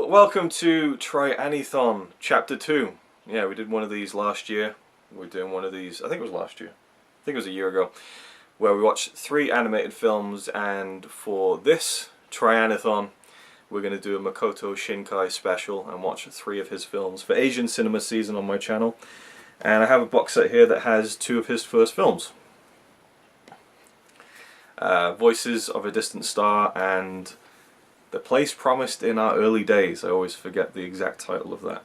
Welcome to Trianithon Chapter 2. Yeah, we did one of these last year. We're doing one of these, I think it was last year. I think it was a year ago. Where we watched 3 animated films, and for this Trianithon, we're going to do a Makoto Shinkai special and watch 3 of his films for Asian Cinema Season on my channel. And I have a box set here that has 2 of his first films. Voices of a Distant Star and The Place Promised in Our Early Days. I always forget the exact title of that.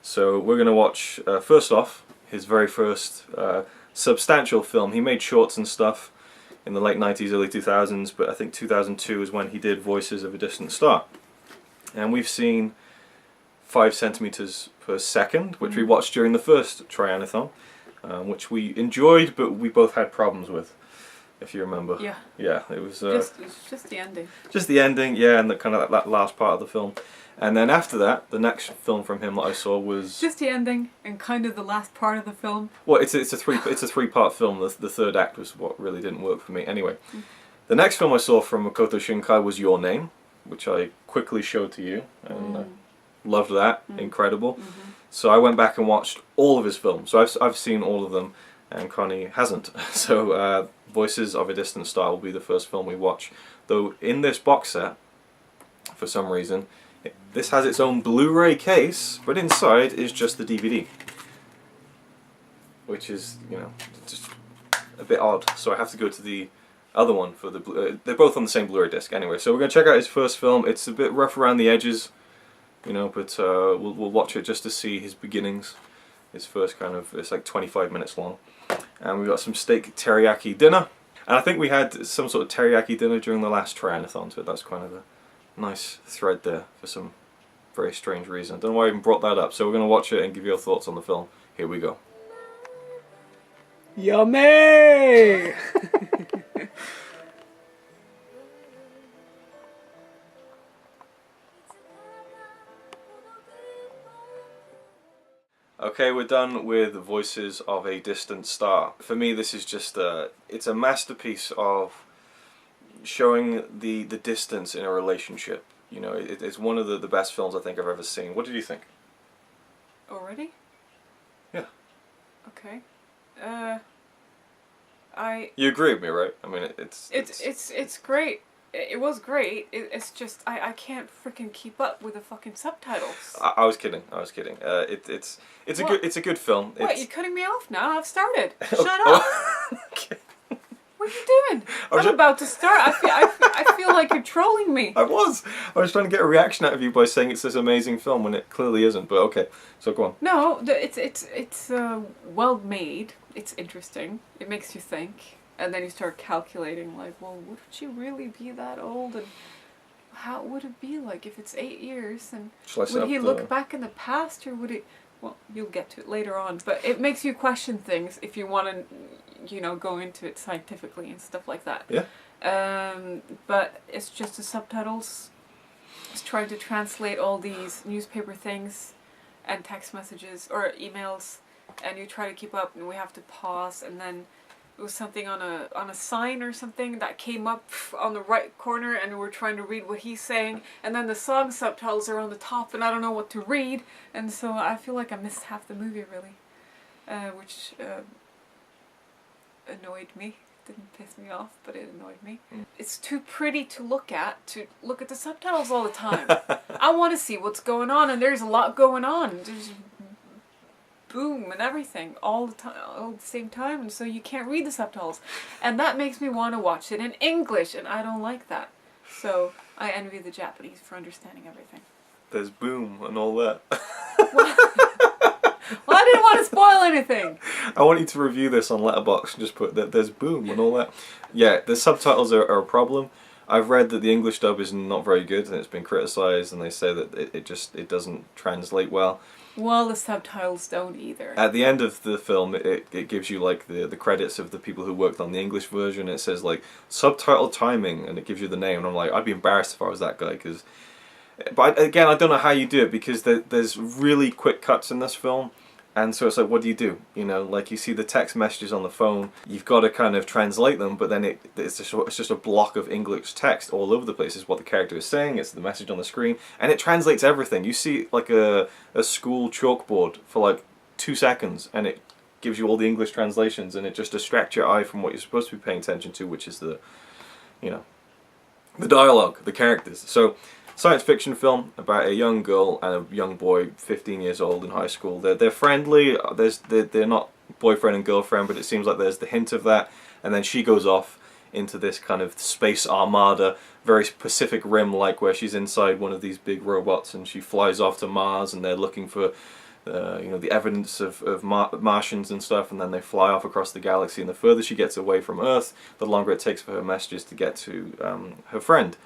So we're going to watch, first off, his very first substantial film. He made shorts and stuff in the late 90s, early 2000s, but I think 2002 is when he did Voices of a Distant Star. And we've seen 5 centimeters per second, which we watched during the first Trianithon, which we enjoyed, but we both had problems with. If you remember. Yeah. Yeah, it was just the ending. Just the ending, yeah, and the kind of that last part of the film. And then after that, the next film from him that I saw was just the ending and kind of the last part of the film. Well, it's a 3-part film. The third act was what really didn't work for me. Anyway, the next film I saw from Makoto Shinkai was Your Name, which I quickly showed to you, and loved that. Incredible. So I went back and watched all of his films. So I've seen all of them, and Connie hasn't. So Voices of a Distant Star will be the first film we watch. Though in this box set, for some reason, this has its own Blu-ray case, but inside is just the DVD. Which is, you know, just a bit odd. So I have to go to the other one for the they're both on the same Blu-ray disc anyway. So we're going to check out his first film. It's a bit rough around the edges, you know, but we'll watch it just to see his beginnings. His first kind of, it's like 25 minutes long. And we've got some steak teriyaki dinner. And I think we had some sort of teriyaki dinner during the last Trianithon, so that's kind of a nice thread there for some very strange reason. I don't know why I even brought that up. So we're going to watch it and give you our thoughts on the film. Here we go. Yummy! Okay, we're done with Voices of a Distant Star. For me, this is just it's a masterpiece of showing the distance in a relationship. You know, it's one of the best films I think I've ever seen. What did you think? Already? Yeah. Okay. You agree with me, right? I mean, it's great. It was great. It's just I can't freaking keep up with the fucking subtitles. I was kidding. I was kidding. It's a good film. What, you're cutting me off now? I've started. Shut up. Okay. What are you doing? I'm about to start. I feel like you're trolling me. I was trying to get a reaction out of you by saying it's this amazing film when it clearly isn't. But okay, so go on. No, it's well made. It's interesting. It makes you think. And then you start calculating, like, well, would she really be that old? And how would it be like if it's 8 years? And would he look back in the past, or would it... Well, you'll get to it later on. But it makes you question things if you want to, you know, go into it scientifically and stuff like that. Yeah. But it's just the subtitles. It's trying to translate all these newspaper things and text messages or emails. And you try to keep up, and we have to pause, and then... It was something on a sign or something that came up on the right corner, and we're trying to read what he's saying, and then the song subtitles are on the top, and I don't know what to read, and so I feel like I missed half the movie really, which annoyed me. Didn't piss me off, but it annoyed me. It's too pretty to look at the subtitles all the time. I want to see what's going on, and there's a lot going on. There's boom and everything all the time, all at the same time, and so you can't read the subtitles, and that makes me want to watch it in English, and I don't like that. So I envy the Japanese for understanding everything. There's boom and all that. Well, I didn't want to spoil anything. I want you to review this on Letterboxd and just put that there's boom and all that. Yeah, the subtitles are a problem. I've read that the English dub is not very good, and it's been criticised, and they say that it doesn't translate well. Well, the subtitles don't either. At the end of the film, it gives you like the credits of the people who worked on the English version. It says like subtitle timing, and it gives you the name. And I'm like, I'd be embarrassed if I was that guy, because. But again, I don't know how you do it, because there's really quick cuts in this film, And so it's like, what do? You know, like you see the text messages on the phone, you've got to kind of translate them, but then it's just a block of English text all over the place. It's what the character is saying, it's the message on the screen, and it translates everything. You see like a school chalkboard for like 2 seconds, and it gives you all the English translations, and it just distracts your eye from what you're supposed to be paying attention to, which is the, you know, the dialogue, the characters. So, science fiction film about a young girl and a young boy, 15 years old in high school. They're friendly. They're not boyfriend and girlfriend, but it seems like there's the hint of that. And then she goes off into this kind of space armada, very Pacific Rim-like, where she's inside one of these big robots, and she flies off to Mars, and they're looking for you know, the evidence of Martians and stuff, and then they fly off across the galaxy. And the further she gets away from Earth, the longer it takes for her messages to get to her friend.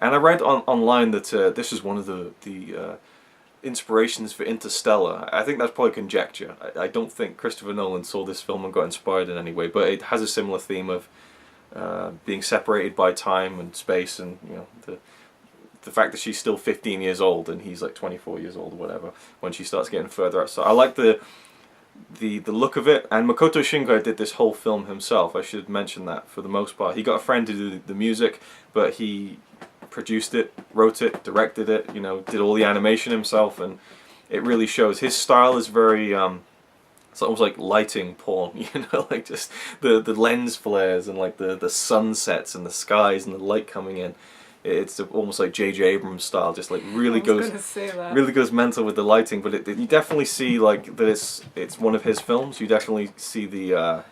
And I read online that this is one of the inspirations for Interstellar. I think that's probably conjecture. I don't think Christopher Nolan saw this film and got inspired in any way, but it has a similar theme of being separated by time and space, and you know, the fact that she's still 15 years old and he's like 24 years old or whatever when she starts getting further out. So I like the look of it, and Makoto Shinkai did this whole film himself. I should mention that for the most part. He got a friend to do the music, but he produced it, wrote it, directed it, you know, did all the animation himself, and it really shows. His style is very, it's almost like lighting porn, you know, like just the lens flares and like the sunsets and the skies and the light coming in. It's almost like J.J. Abrams style, just like really goes mental with the lighting. But you definitely see like that it's one of his films. You definitely see the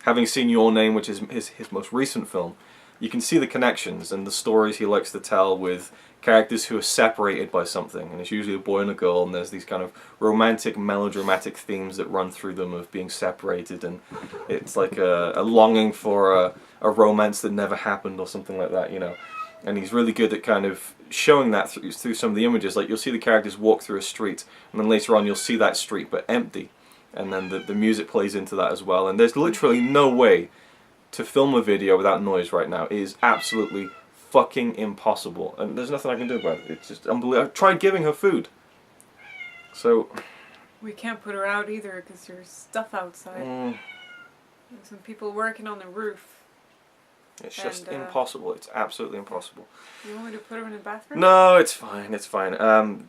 having seen Your Name, which is his most recent film, you can see the connections and the stories he likes to tell with characters who are separated by something, and it's usually a boy and a girl, and there's these kind of romantic, melodramatic themes that run through them of being separated, and it's like a longing for a romance that never happened or something like that, you know. And he's really good at kind of showing that through some of the images. Like you'll see the characters walk through a street, and then later on you'll see that street but empty, and then the music plays into that as well. And there's literally no way to film a video without noise right now. It is absolutely fucking impossible, and there's nothing I can do about it. It's just unbelievable. I tried giving her food, so we can't put her out either because there's stuff outside. There's some people working on the roof. It's just impossible. It's absolutely impossible. You want me to put her in the bathroom? No, it's fine. It's fine.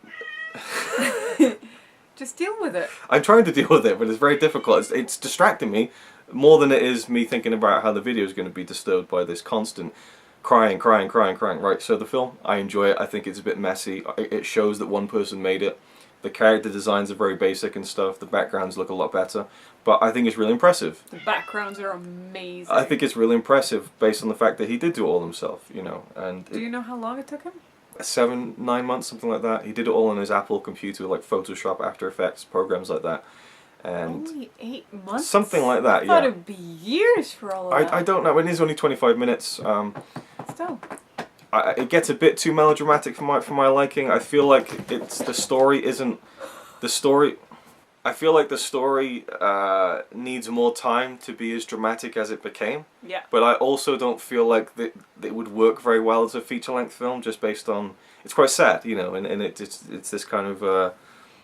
Just deal with it. I'm trying to deal with it, but it's very difficult. It's distracting me more than it is me thinking about how the video is going to be disturbed by this constant crying. Right, so the film, I enjoy it. I think it's a bit messy. It shows that one person made it. The character designs are very basic and stuff. The backgrounds look a lot better. But I think it's really impressive. The backgrounds are amazing. I think it's really impressive based on the fact that he did do it all himself, you know. And do you know how long it took him? 7, 9 months, something like that. He did it all on his Apple computer, like Photoshop, After Effects, programs like that. And only 8 months? Something like that, I thought it'd be years for all of that. I don't know. It is only 25 minutes. Still. It gets a bit too melodramatic for my liking. I feel like the story isn't the story. I feel like the story needs more time to be as dramatic as it became. Yeah. But I also don't feel like that it would work very well as a feature-length film, just based on it's quite sad, you know, and it's this kind of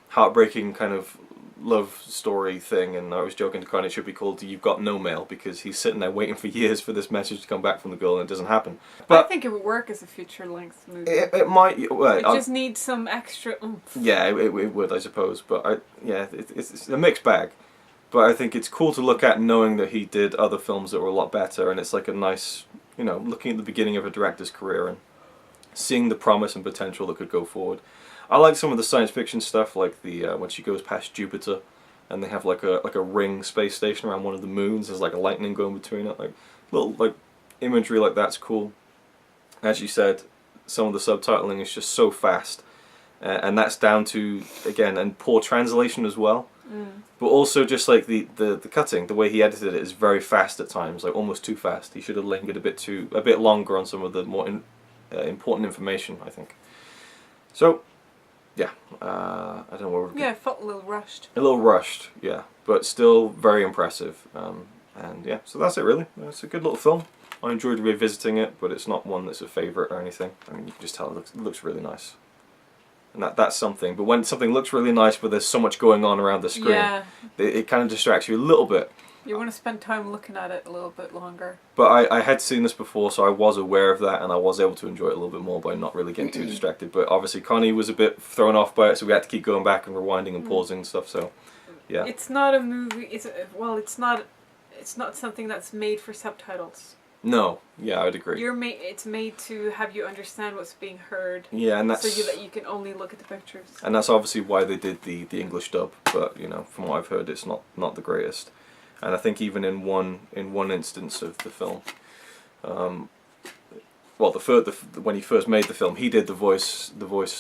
heartbreaking kind of love story thing. And I was joking to Connie, it should be called "You've Got No Mail" because he's sitting there waiting for years for this message to come back from the girl, and it doesn't happen. But I think it would work as a feature-length movie. It might. Well, it just needs some extra oomph. Yeah, it would, I suppose. But it's a mixed bag. But I think it's cool to look at knowing that he did other films that were a lot better, and it's like a nice, you know, looking at the beginning of a director's career and seeing the promise and potential that could go forward. I like some of the science fiction stuff, like the when she goes past Jupiter, and they have like a ring space station around one of the moons. There's like a lightning going between it, like little like imagery like that's cool. As you said, some of the subtitling is just so fast, and that's down to again and poor translation as well. But also just like the cutting, the way he edited it is very fast at times, like almost too fast. He should have lingered a bit longer on some of the more important information, I think. So. Yeah, I don't know where we're... Yeah, it felt a little rushed. A little rushed, yeah, but still very impressive. And yeah, so that's it really. It's a good little film. I enjoyed revisiting it, but it's not one that's a favourite or anything. I mean, you can just tell it looks really nice. and that's something. But when something looks really nice, but there's so much going on around the screen, Yeah. it kind of distracts you a little bit. You want to spend time looking at it a little bit longer. But I had seen this before, so I was aware of that, and I was able to enjoy it a little bit more by not really getting too distracted. But obviously Connie was a bit thrown off by it, so we had to keep going back and rewinding and pausing and stuff, so yeah. It's not a movie, it's not something that's made for subtitles. No, yeah, I'd agree. It's made to have you understand what's being heard. Yeah, and that's... So that you can only look at the pictures. And that's obviously why they did the English dub, but, you know, from what I've heard, it's not the greatest. And I think even in one instance of the film, well, when he first made the film, he did the voice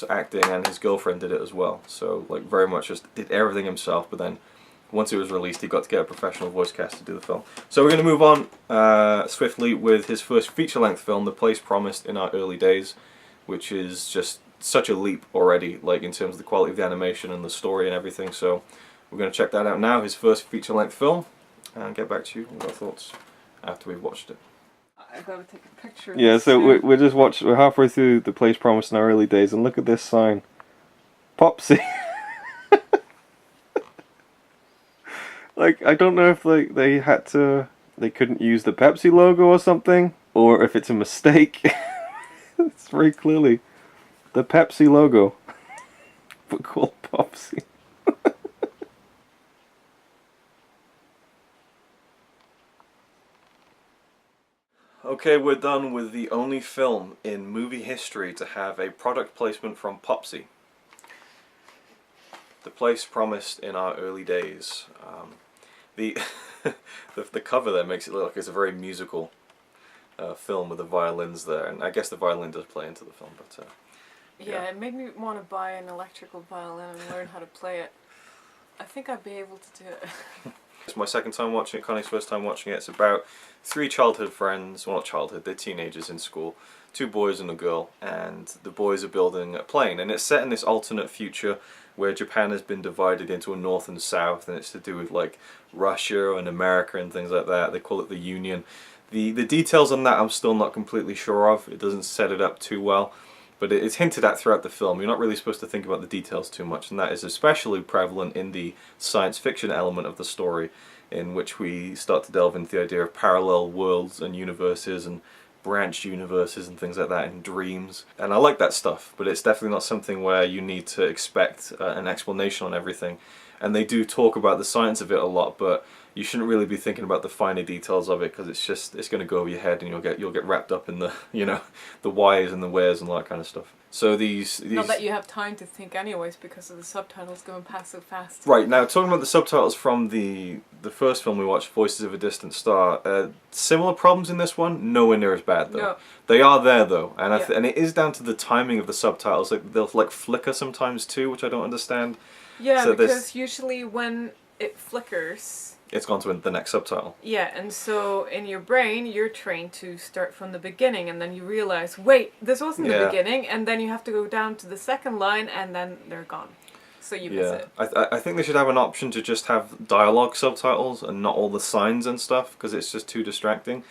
acting, and his girlfriend did it as well. So like very much just did everything himself. But then once it was released, he got to get a professional voice cast to do the film. So we're going to move on swiftly with his first feature-length film, The Place Promised in Our Early Days, which is just such a leap already, like in terms of the quality of the animation and the story and everything. So we're going to check that out now. His first feature-length film. And get back to you with our thoughts after we've watched it. I gotta take a picture. Yeah, so we're halfway through The Place Promised in Our Early Days, and look at this sign, Popsy. Like, I don't know if they couldn't use the Pepsi logo or something, or if it's a mistake. It's very clearly the Pepsi logo, but called Popsy. Okay, we're done with the only film in movie history to have a product placement from Popsy. The Place Promised in Our Early Days. The cover there makes it look like it's a very musical film with the violins there, and I guess the violin does play into the film, but yeah, it made me want to buy an electrical violin and learn how to play it. I think I'd be able to do it. It's my second time watching it, Connie's first time watching it. It's about three childhood friends, well not childhood, they're teenagers in school, two boys and a girl, and the boys are building a plane, and it's set in this alternate future where Japan has been divided into a north and south, and it's to do with like Russia and America and things like that. They call it the Union. The details on that I'm still not completely sure of. It doesn't set it up too well. But it's hinted at throughout the film. You're not really supposed to think about the details too much, and that is especially prevalent in the science fiction element of the story, in which we start to delve into the idea of parallel worlds and universes and branched universes and things like that, and dreams. And I like that stuff, but it's definitely not something where you need to expect an explanation on everything. And they do talk about the science of it a lot, but you shouldn't really be thinking about the finer details of it, because it's going to go over your head, and you'll get wrapped up in the the whys and the wheres and all that kind of stuff. So these not that you have time to think anyways, because of the subtitles going past so fast. Right, now talking about the subtitles from the first film we watched, Voices of a Distant Star, similar problems in this one, nowhere near as bad though. No. They are there though, and and it is down to the timing of the subtitles. Like they'll like flicker sometimes too, which I don't understand. Yeah, so because usually when it flickers, it's gone to the next subtitle. Yeah, and so in your brain, you're trained to start from the beginning, and then you realize, wait, this wasn't the beginning, and then you have to go down to the second line, and then they're gone. So you miss it. I think they should have an option to just have dialogue subtitles and not all the signs and stuff, because it's just too distracting.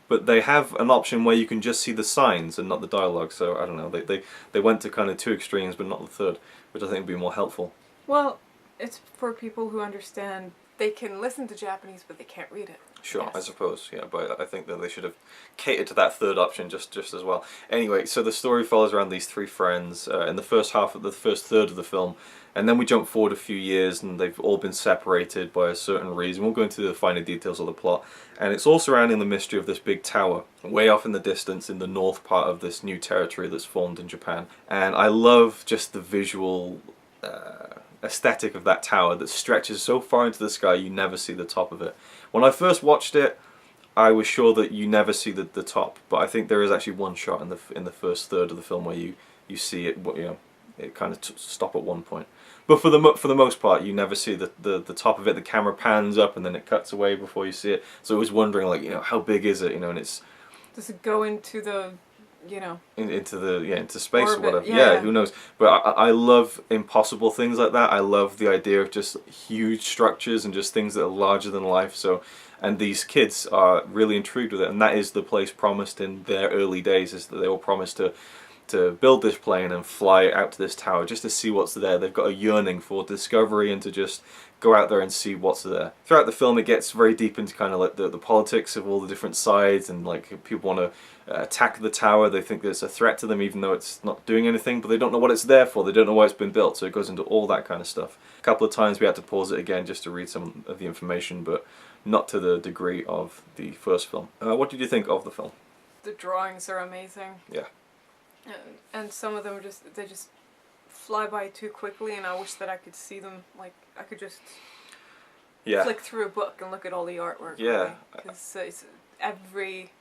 But they have an option where you can just see the signs and not the dialogue, so I don't know, they went to kind of two extremes, but not the third, which I think would be more helpful. Well, it's for people who understand. They can listen to Japanese, but they can't read it. Sure, yes. I suppose, yeah, but I think that they should have catered to that third option just as well. Anyway, so the story follows around these three friends in the first third of the film, and then we jump forward a few years, and they've all been separated by a certain reason. We'll go into the finer details of the plot, and it's all surrounding the mystery of this big tower, way off in the distance in the north part of this new territory that's formed in Japan. And I love just the visual aesthetic of that tower that stretches so far into the sky you never see the top of it. When I first watched it, I was sure that you never see the top, but I think there is actually one shot in the first third of the film where you see it, it kind of stop at one point. But for the most part, you never see the top of it. The camera pans up and then it cuts away before you see it. So I was wondering, like, how big is it? And it's, does it go into the into space orbit, or whatever. yeah, who knows? But I love impossible things like that. I love the idea of just huge structures and just things that are larger than life. So, and these kids are really intrigued with it, and that is the place promised in their early days. Is that they were promised to to build this plane and fly it out to this tower just to see what's there. They've got a yearning for discovery and to just go out there and see what's there. Throughout the film, it gets very deep into kind of like the politics of all the different sides, and like people want to attack the tower. They think there's a threat to them even though it's not doing anything, but they don't know what it's there for. They don't know why it's been built, so it goes into all that kind of stuff. A couple of times we had to pause it again just to read some of the information, but not to the degree of the first film. What did you think of the film? The drawings are amazing. Yeah. And some of them they just fly by too quickly, and I wish that I could see them. Like I could just flick through a book and look at all the artwork. Yeah. Because it's every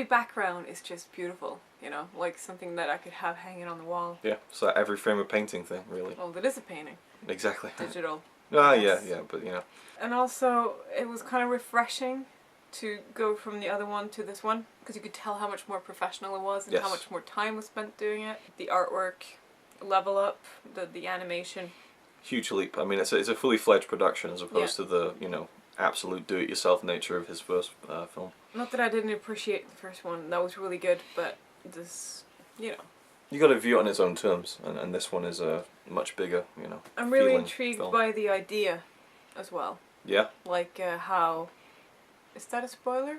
background is just beautiful. You know, like something that I could have hanging on the wall. Yeah. So every frame of painting thing, really. Well, that is a painting. Exactly. Digital. Yeah, but you know. And also, it was kind of refreshing to go from the other one to this one, because you could tell how much more professional it was and how much more time was spent doing it. The artwork, level up, the animation. Huge leap. I mean, it's a fully fledged production as opposed to the, you know, absolute do-it-yourself nature of his first film. Not that I didn't appreciate the first one, that was really good, but this, you know. You got to view it on its own terms, and this one is a much bigger, you know. I'm really intrigued by the idea as well. Yeah. Like how. Is that a spoiler?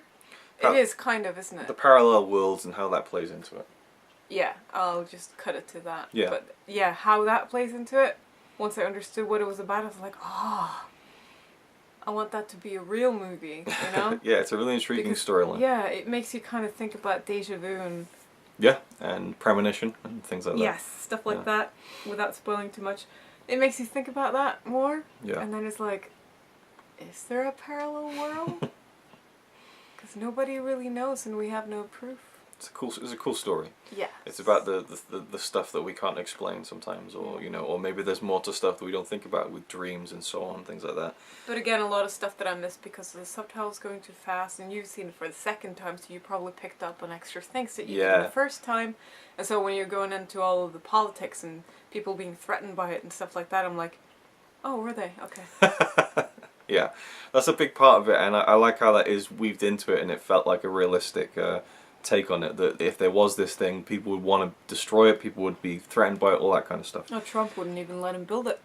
It is, kind of, isn't it? The parallel worlds and how that plays into it. Yeah, I'll just cut it to that. Yeah. But yeah, how that plays into it, once I understood what it was about, I was like, oh, I want that to be a real movie, you know? Yeah, it's a really intriguing storyline. Yeah, it makes you kind of think about deja vu and... Yeah, and premonition and things like that. Yes, stuff like that, without spoiling too much. It makes you think about that more. Yeah. And then it's like, is there a parallel world? Because nobody really knows and we have no proof. It's a cool story. Yeah. It's about the stuff that we can't explain sometimes, or you know, or maybe there's more to stuff that we don't think about with dreams and so on, things like that. But again, a lot of stuff that I missed because the subtitles going too fast, and you've seen it for the second time, so you probably picked up on extra things that you did the first time. And so when you're going into all of the politics and people being threatened by it and stuff like that, I'm like, oh, were they? Okay. Yeah, that's a big part of it, and I like how that is weaved into it, and it felt like a realistic take on it, that if there was this thing, people would want to destroy it, people would be threatened by it, all that kind of stuff. No, Trump wouldn't even let him build it.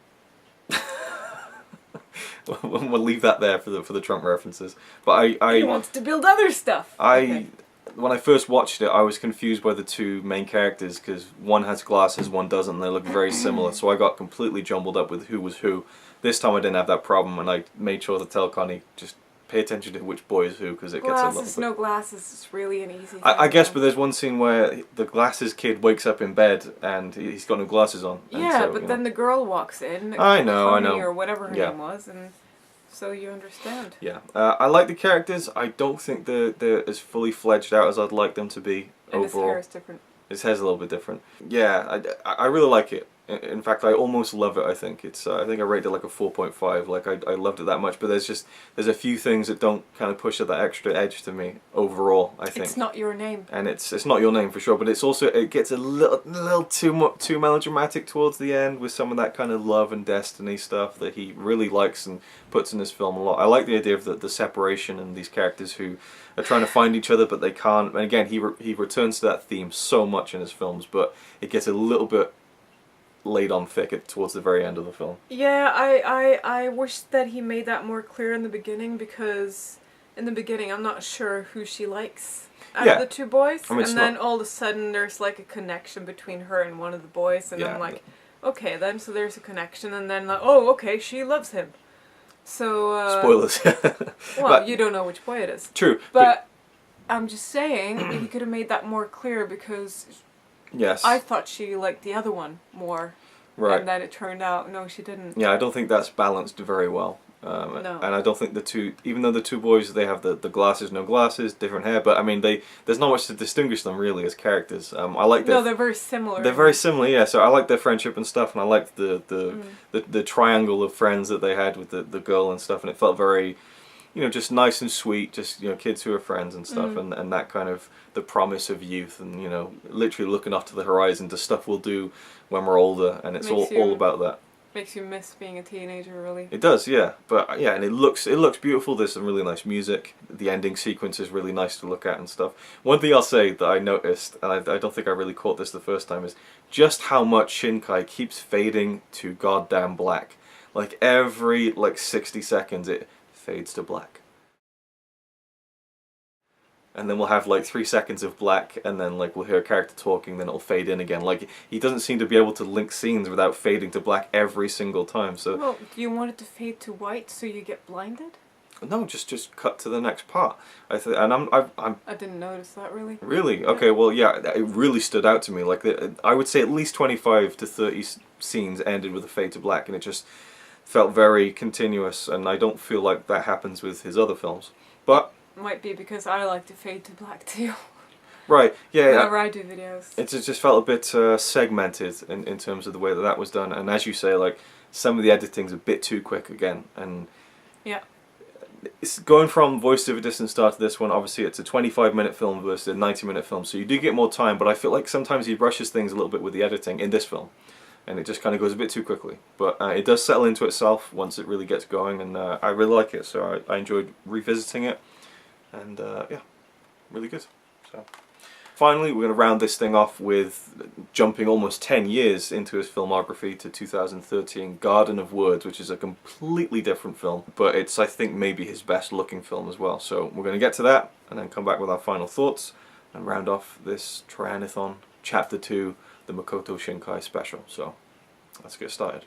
We'll leave that there for the Trump references. But he wants to build other stuff. When I first watched it, I was confused by the two main characters, because one has glasses, one doesn't, and they look very similar, so I got completely jumbled up with who was who. This time I didn't have that problem, and I made sure to tell Connie, just pay attention to which boy is who, because it gets a little bit... no glasses, it's really an easy thing. I guess, but there's one scene where the glasses kid wakes up in bed, and he's got no glasses on. Yeah, so, but then the girl walks in, I know. or whatever her name was, and so you understand. Yeah, I like the characters. I don't think they're as fully fledged out as I'd like them to be and overall. His hair is different. His hair's a little bit different. Yeah, I really like it. In fact, I almost love it. I think it's. I think I rated it like a 4.5. Like I loved it that much. But there's a few things that don't kind of push at that extra edge to me overall. I think it's not your name. And it's not your name for sure. But it's also, it gets a little too melodramatic towards the end with some of that kind of love and destiny stuff that he really likes and puts in his film a lot. I like the idea of the separation and these characters who are trying to find each other but they can't. And again, he returns to that theme so much in his films, but it gets a little bit laid on thick towards the very end of the film. Yeah, I wish that he made that more clear in the beginning, because in the beginning I'm not sure who she likes out of the two boys. I mean, and then all of a sudden there's like a connection between her and one of the boys, and I'm like, okay then, so there's a connection, and then like, oh okay, she loves him. So spoilers. Well, but you don't know which boy it is. True. But I'm just saying he could have made that more clear, because yes, I thought she liked the other one more. Right. And then it turned out, no, she didn't. Yeah, I don't think that's balanced very well. No. And I don't think the two, even though the two boys, they have the glasses, no glasses, different hair, but I mean, there's not much to distinguish them really as characters. I like their... No, they're very similar. They're very similar, yeah, so I like their friendship and stuff, and I liked the triangle of friends that they had with the girl and stuff, and it felt very, you know, just nice and sweet, just, you know, kids who are friends and stuff, and that kind of, the promise of youth, and, you know, literally looking off to the horizon to stuff we'll do when we're older, and it's all about that. Makes you miss being a teenager, really. It does, yeah. But yeah, and it looks beautiful. There's some really nice music. The ending sequence is really nice to look at and stuff. One thing I'll say that I noticed, and I don't think I really caught this the first time, is just how much Shinkai keeps fading to goddamn black. Like every 60 seconds it fades to black. And then we'll have 3 seconds of black, and then we'll hear a character talking, then it'll fade in again. He doesn't seem to be able to link scenes without fading to black every single time. So well, do you want it to fade to white so you get blinded? no, just cut to the next part. I didn't notice that, really. Really? Okay, well, yeah, it really stood out to me. I would say at least 25 to 30 scenes ended with a fade to black, and it just felt very continuous, and I don't feel like that happens with his other films. But might be because I like to fade to black too. Right, yeah. Whenever I do videos. It just felt a bit segmented in terms of the way that was done, and as you say, some of the editing's a bit too quick again, and yeah. It's going from Voice of a Distant Star to this one. Obviously, it's a 25-minute film versus a 90-minute film, so you do get more time. But I feel like sometimes he rushes things a little bit with the editing in this film, and it just kind of goes a bit too quickly. But it does settle into itself once it really gets going, and I really like it. So I enjoyed revisiting it. And yeah, really good. So finally, we're going to round this thing off with jumping almost 10 years into his filmography to 2013, Garden of Words, which is a completely different film, but it's, I think, maybe his best looking film as well. So we're going to get to that and then come back with our final thoughts and round off this Trianithon Chapter 2, the Makoto Shinkai special. So let's get started.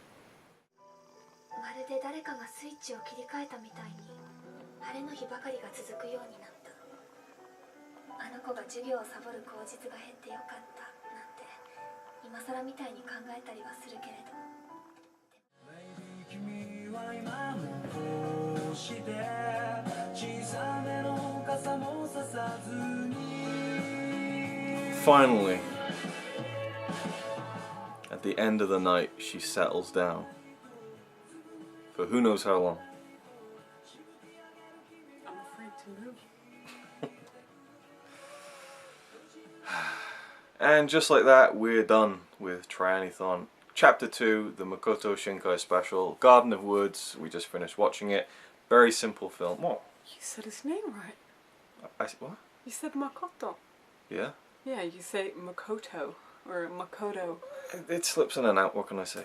晴れの日ばかりが続くようになった。あの子が授業をサボる口実が減ってよかったなんて今更みたいに考えたりはするけれど。君は今もこうして小さめの傘もささずに。 Finally, at the end of the night, she settles down. For who knows how long. And just like that, we're done with Trianithon Chapter 2, the Makoto Shinkai special, Garden of Words. We just finished watching it. Very simple film. What? You said his name right. What? You said Makoto. Yeah? Yeah, you say Makoto or Makoto. It slips in and out, what can I say?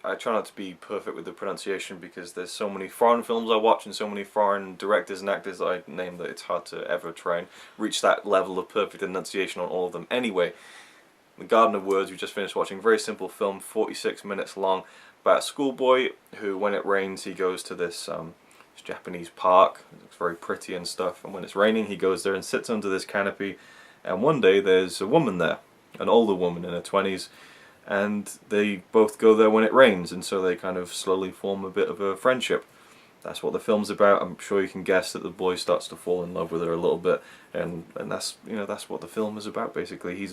I try not to be perfect with the pronunciation because there's so many foreign films I watch and so many foreign directors and actors that I name that it's hard to ever try and reach that level of perfect enunciation on all of them. Anyway, The Garden of Words, we just finished watching. Very simple film, 46 minutes long, about a schoolboy who, when it rains, he goes to this Japanese park. It looks very pretty and stuff, and when it's raining he goes there and sits under this canopy, and one day there's a woman there, an older woman in her 20s, and they both go there when it rains, and so they kind of slowly form a bit of a friendship. That's what the film's about. I'm sure you can guess that the boy starts to fall in love with her a little bit, and that's, you know, that's what the film is about basically. He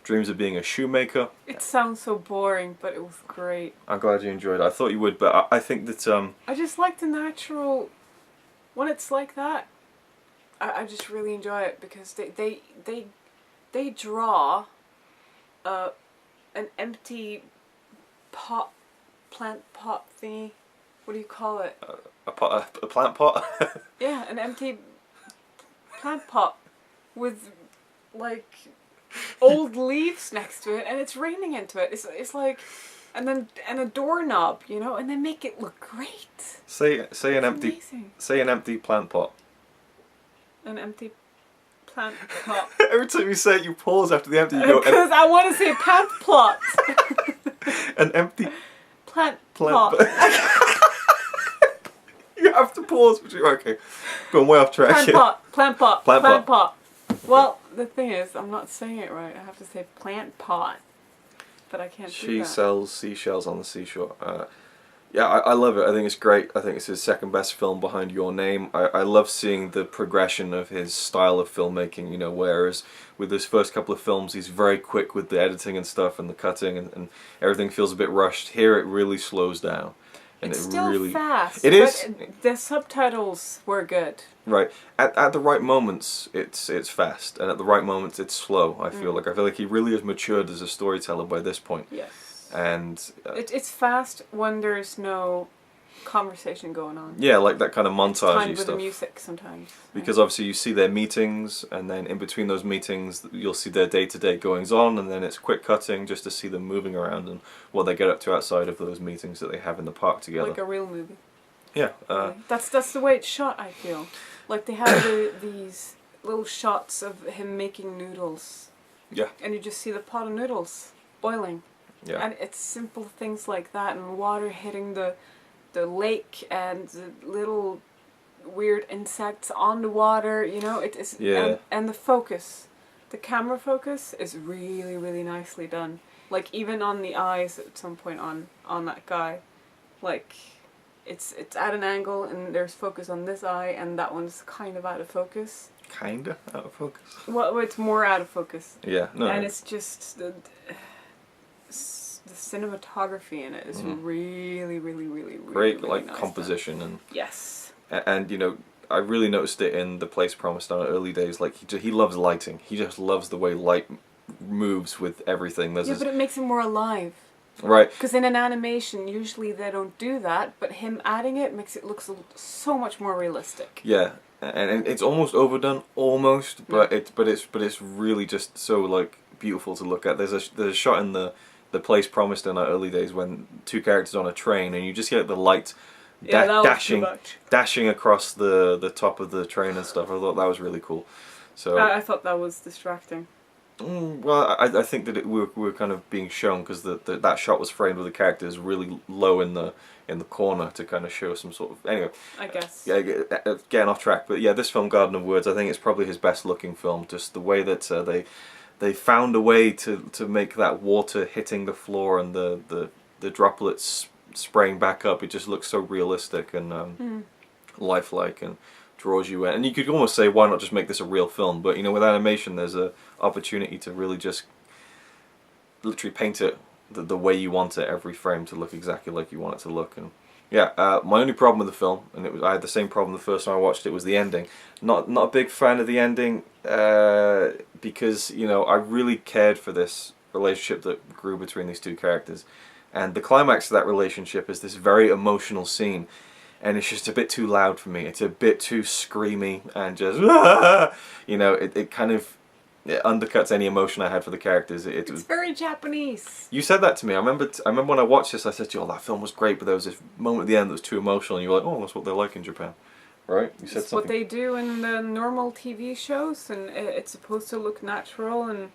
dreams of being a shoemaker. It sounds so boring, but it was great. I'm glad you enjoyed it. I thought you would, but I think that I just like the natural. When it's like that, I just really enjoy it because they draw an empty plant pot thingy. What do you call it? a plant pot. Yeah, an empty plant pot with old leaves next to it, and it's raining into it. It's like, and a doorknob, you know, and they make it look great. Say an empty plant pot. An empty plant pot. Every time you say it, you pause after the empty. You go. Because I want to say plant plot. An empty plant pot. pot. You have to pause. Okay, going way off track. Plant pot. Well, the thing is, I'm not saying it right. I have to say plant pot, but I can't. She sells seashells on the seashore. Yeah, I love it. I think it's great. I think it's his second best film behind Your Name. I love seeing the progression of his style of filmmaking, you know, whereas with his first couple of films he's very quick with the editing and stuff and the cutting and everything feels a bit rushed. Here it really slows down. And it's still really fast. It is. The subtitles were good. Right. At the right moments it's fast, and at the right moments it's slow. I feel like he really has matured as a storyteller by this point. Yes. And it's fast when there's no conversation going on. Yeah, like that kind of montage-y with stuff. the music sometimes. Because obviously you see their meetings, and then in between those meetings you'll see their day-to-day goings on, and then it's quick cutting just to see them moving around and what they get up to outside of those meetings that they have in the park together. Like a real movie. Yeah. That's the way it's shot, I feel. Like they have these little shots of him making noodles. Yeah. And you just see the pot of noodles boiling. Yeah. And it's simple things like that, and water hitting the lake and the little weird insects on the water, you know, it is. Yeah. And the focus, the camera focus is really, really nicely done. Like even on the eyes at some point on that guy, like it's at an angle and there's focus on this eye and that one's kind of out of focus. Kinda out of focus. Well, it's more out of focus. Yeah. No. And it's just the cinematography in it is really, really, really, great, really like nice composition done. and Yes. And you know, I really noticed it in The Place Promised in our early days. Like he loves lighting. He just loves the way light moves with everything. There's Yeah, but it makes it more alive. right. Because in an animation, usually they don't do that, but him adding it makes it look so much more realistic. Yeah, and it's almost overdone, almost, but it's really just so like beautiful to look at. There's a shot in the Place Promised in our early days when two characters on a train, and you just get the light dashing across the top of the train and stuff. I thought that was really cool. So I thought that was distracting. Well, I think that we were kind of being shown because that shot was framed with the characters really low in the corner to kind of show some sort of anyway. I guess. Yeah, getting off track, but yeah, this film, Garden of Words, I think it's probably his best looking film. Just the way that they found a way to make that water hitting the floor and the droplets spraying back up. It just looks so realistic and lifelike and draws you in. And you could almost say, why not just make this a real film? But you know, with animation, there's a opportunity to really just literally paint it the way you want it, every frame to look exactly like you want it to look. And yeah, my only problem with the film, and I had the same problem the first time I watched it, was the ending. Not a big fan of the ending because you know, I really cared for this relationship that grew between these two characters, and the climax of that relationship is this very emotional scene. And it's just a bit too loud for me. It's a bit too screamy and just, you know, it kind of undercuts any emotion I had for the characters. It's very Japanese. You said that to me. I remember when I watched this, I said to you, "Oh, that film was great," but there was this moment at the end that was too emotional. And you were like, "Oh, that's what they're like in Japan." Right? You said it's something. what they do in the normal TV shows, and it's supposed to look natural and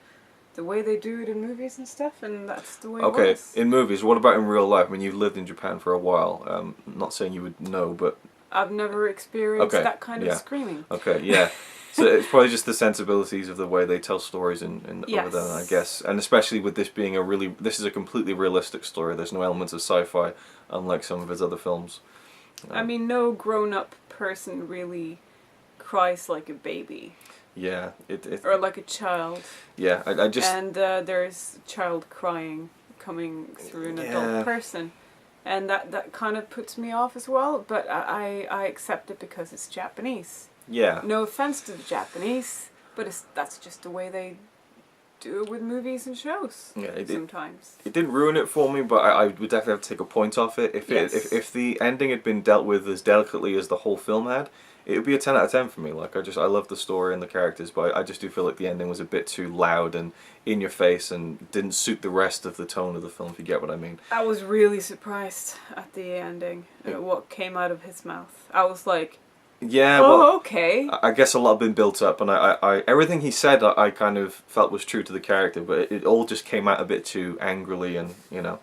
the way they do it in movies and stuff, and that's the way it was. In movies, what about in real life? I mean, you've lived in Japan for a while. I'm not saying you would know, but I've never experienced that kind of screaming. Okay, yeah. So it's probably just the sensibilities of the way they tell stories in over there, I guess. And especially with this being this is a completely realistic story. There's no elements of sci-fi, unlike some of his other films. I mean, no grown-up person really cries like a baby. Yeah, or like a child. Yeah, I just... And there's child crying coming through an adult person. And that kind of puts me off as well, but I accept it because it's Japanese. Yeah. No offense to the Japanese, but that's just the way they do it with movies and shows. Yeah, sometimes. It didn't ruin it for me, but I would definitely have to take a point off it. If the ending had been dealt with as delicately as the whole film had, it would be a 10 out of 10 for me. Like I love the story and the characters, but I just do feel like the ending was a bit too loud and in your face and didn't suit the rest of the tone of the film, if you get what I mean. I was really surprised at the ending, at what came out of his mouth. I was like, yeah, well, okay. I guess a lot had been built up, and I everything he said I kind of felt was true to the character, but it all just came out a bit too angrily, and you know.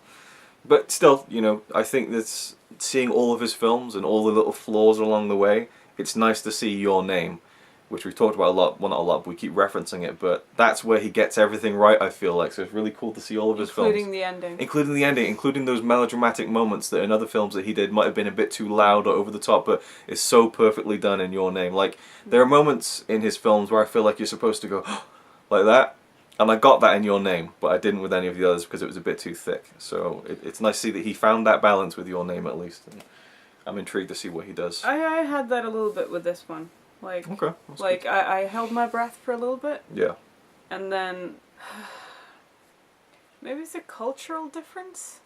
But still, you know, I think that seeing all of his films and all the little flaws along the way, it's nice to see Your Name, which we've talked about a lot. Well, not a lot, but we keep referencing it, but that's where he gets everything right, I feel like. So it's really cool to see all of his films. Including the ending. Including the ending, including those melodramatic moments that in other films that he did might have been a bit too loud or over the top, but it's so perfectly done in Your Name. Like, there are moments in his films where I feel like you're supposed to go, like that, and I got that in Your Name, but I didn't with any of the others because it was a bit too thick. So it's nice to see that he found that balance with Your Name at least. And I'm intrigued to see what he does. I had that a little bit with this one. Like, okay, like I held my breath for a little bit. Yeah. And then Maybe it's a cultural difference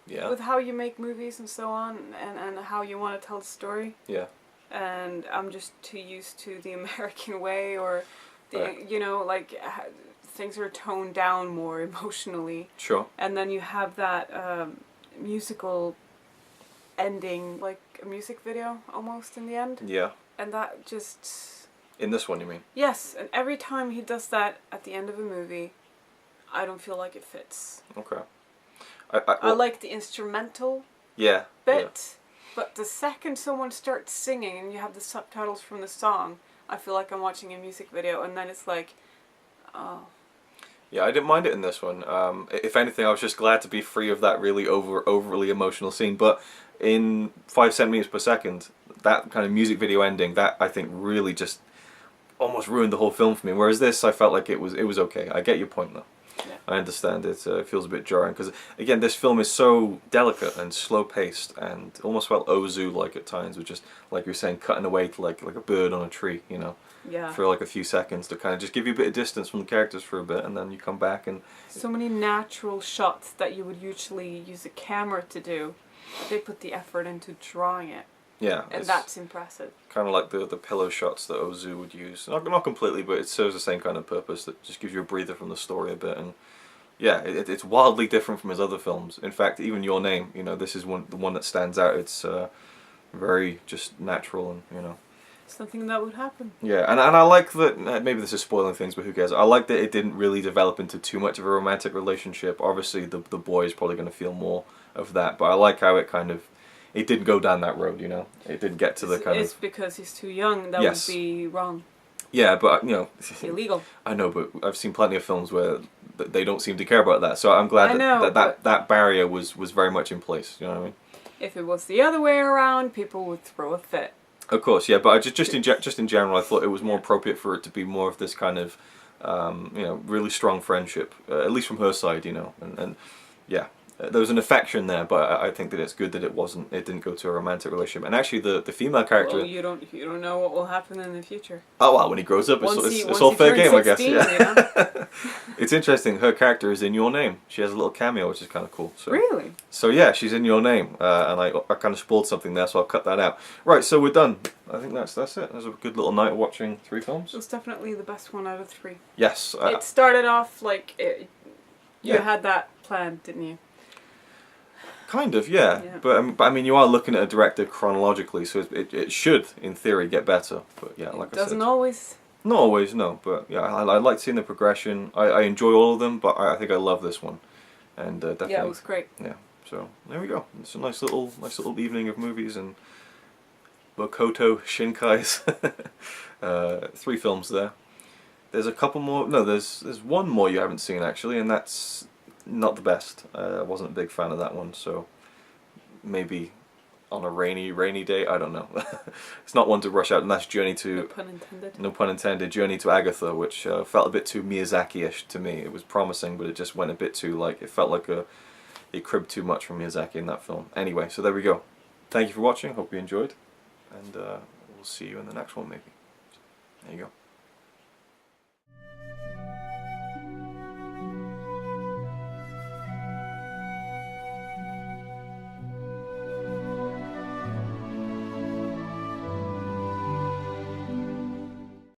Yeah. with how you make movies and so on, and how you want to tell the story. Yeah. And I'm just too used to the American way, or the Right. you know, like things are toned down more emotionally. Sure. And then you have that musical ending, like a music video almost in the end. Yeah. And that just... In this one, you mean? Yes, and every time he does that at the end of a movie, I don't feel like it fits. Okay. I like the instrumental Yeah. bit, but the second someone starts singing and you have the subtitles from the song, I feel like I'm watching a music video, and then it's like, oh. Yeah, I didn't mind it in this one. If anything, I was just glad to be free of that really overly emotional scene. But in 5 centimeters per second, that kind of music video ending, that I think really just almost ruined the whole film for me. Whereas this, I felt like it was okay. I get your point though. Yeah. I understand it. It feels a bit jarring because again, this film is so delicate and slow paced and almost felt Ozu-like at times, with just like you're saying, cutting away to like a bird on a tree, you know. Yeah. For like a few seconds to kind of just give you a bit of distance from the characters for a bit, and then you come back and... So many natural shots that you would usually use a camera to do, they put the effort into drawing it. Yeah. And that's impressive. Kind of like the pillow shots that Ozu would use. Not completely, but it serves the same kind of purpose, that just gives you a breather from the story a bit. And yeah, it's wildly different from his other films. In fact, even Your Name, you know, this is the one that stands out. It's very just natural and, you know... Something that would happen. Yeah, and I like that, maybe this is spoiling things, but who cares. I like that it didn't really develop into too much of a romantic relationship. Obviously, the boy is probably going to feel more of that, but I like how it kind of... It didn't go down that road, you know? It didn't get to the kind It's of... because he's too young. That Yes. would be wrong. Yeah, but, you know... Illegal. I know, but I've seen plenty of films where they don't seem to care about that, so I'm glad that barrier was very much in place, you know what I mean? If it was the other way around, people would throw a fit. Of course, yeah, but just in general, I thought it was more appropriate for it to be more of this kind of, you know, really strong friendship, at least from her side, you know, and yeah, there was an affection there, but I think that it's good that it didn't go to a romantic relationship. And actually, the female character... Well, you don't know what will happen in the future. Oh, well, when he grows up, it's all fair game, I guess. Yeah. You know? It's interesting, her character is in Your Name. She has a little cameo, which is kind of cool. So. Really? So yeah, she's in Your Name, and I kind of spoiled something there, so I'll cut that out. Right, so we're done. I think that's it. That was a good little night watching 3 films. It was definitely the best one out of 3. Yes. It started off like... You Yeah. had that planned, didn't you? Kind of, yeah. But I mean, you are looking at a director chronologically, so it should, in theory, get better. But yeah, like I said, doesn't always. Not always, no. But yeah, I like seeing the progression. I enjoy all of them, but I think I love this one, and definitely. Yeah, it was great. Yeah. So there we go. It's a nice little evening of movies and Makoto Shinkai's 3 films there. There's a couple more. No, there's one more you haven't seen actually, and that's not the best. I wasn't a big fan of that one, so maybe on a rainy day, I don't know. It's not one to rush out, and that's Journey to... No pun intended. No pun intended. Journey to Agatha, which felt a bit too Miyazaki-ish to me. It was promising, but it just went a bit too, like, it felt like it cribbed too much from Miyazaki in that film. Anyway, so there we go. Thank you for watching, hope you enjoyed, and we'll see you in the next one maybe. There you go.